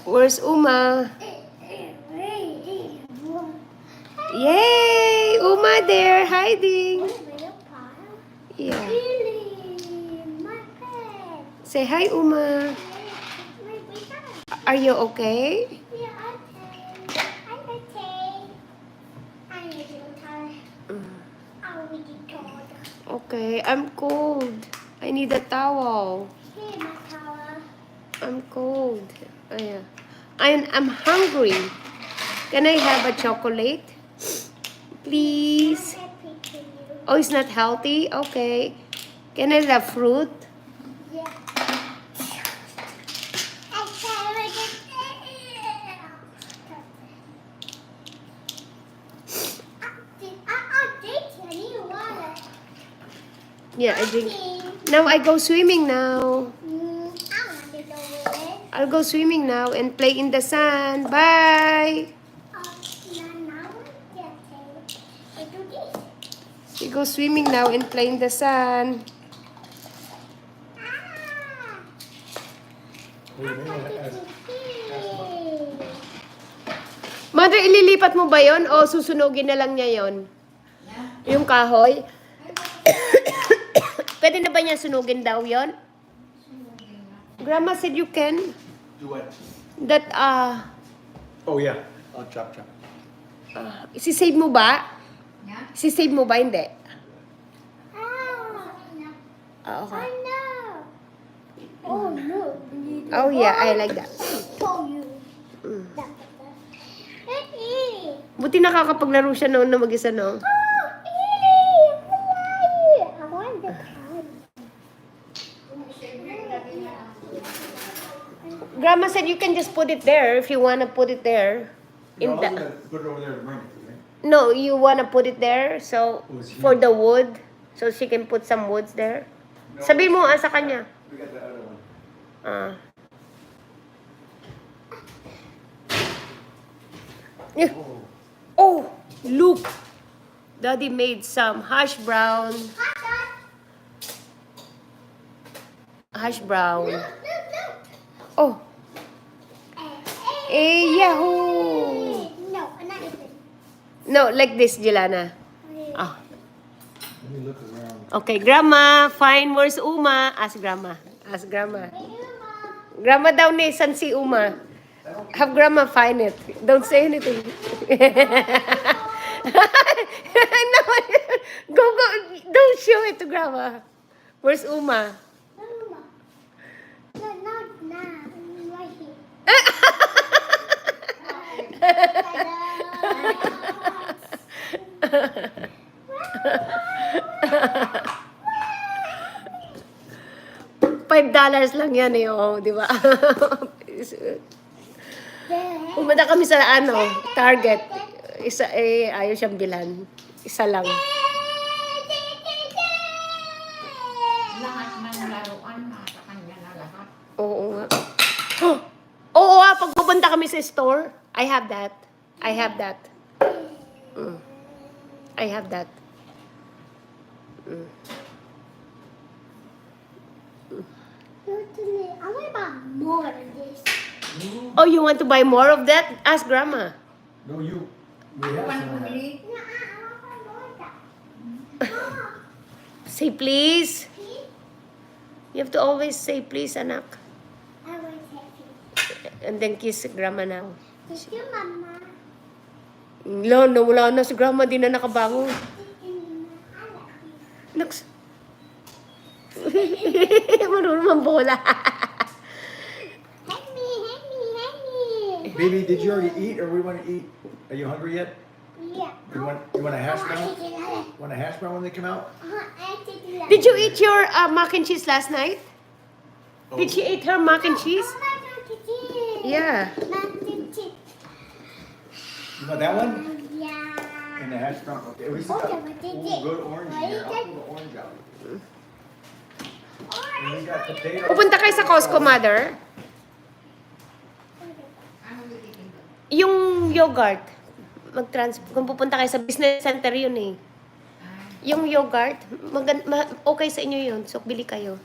Where's Uma? Yay! Uma there, hiding. Yeah. Say hi, Uma. Are you okay? Okay, I'm cold. I need a towel. I'm cold. Oh, yeah. I'm hungry. Can I have a chocolate? Please. Oh, it's not healthy? Okay. Can I have fruit? Yeah, I drink. Now I go swimming now. I'll go swimming now and play in the sun. Bye. We go swimming now and play in the sun. Mother, ililipat mo ba yon o susunugin na lang niya yon? Yung kahoy? Pwede na ba niya sunugin daw yon? Grandma said you can. Do what? That, Oh yeah, I'll chop. sisave mo ba? Sisave mo ba? Hindi. Okay. Oh yeah, I like that. Buti nakakapaglaro siya noon na mag-isa, no? Grandma said you can just put it there if you want to put it there. No, I was gonna put it over there to bring it, right? No, you want to put it there so Oh, it's for huge. the wood so she can put some woods there. No, Sabi mo sa kanya. We got the other one. Yeah. Oh, look. Daddy made some hash brown. Hash brown. Oh. Yahoo! No, like this, Jelana. Oh. Let me look around. Okay, Grandma, fine. Where's Uma? Ask Grandma. Ask Grandma. Grandma daw ni, san si Uma? Have Grandma find it. Don't say anything. No, go. Don't show it to Grandma. Where's Uma? $5 lang yan eh, oh, di ba? Pumunta kami sa Target. Isa ayaw siyang bilhan. Isa lang. Lahat ng laruan nasa kanya na lahat. Oo nga. Oo nga, pag pupunta kami sa store, I have that. I have that. I have that. I want to buy more of this. Oh, you want to buy more of that? Ask Grandma. No, you. We have Iwan some mo of that. ni. No, I want to buy more. Say please. Please? You have to always say please, anak. I will take it. And then kiss Grandma now. Thank you, Mama. Wala na si Grandma, di na nakabangon. I love you. Naks. Marunong mambola. Help me, help me, help me. Baby, did you already eat, or we want to eat? Are you hungry yet? Yeah. You want a hash brown? I Want a hash brown when they come out? Did you eat your mac and cheese last night? Did she eat her mac and cheese? Yeah. You want that one? Yeah. And the hash brown. Okay, we still got. Okay, what did Ooh, it? good orange in here. I'll pull the orange out. And we got potatoes. Pupunta kayo sa Costco, Mother. Ano bibigyan ko? Yung yogurt. Kung pupunta kayo sa business center yun eh. Yung yogurt, okay sa inyo yun. So, bili kayo.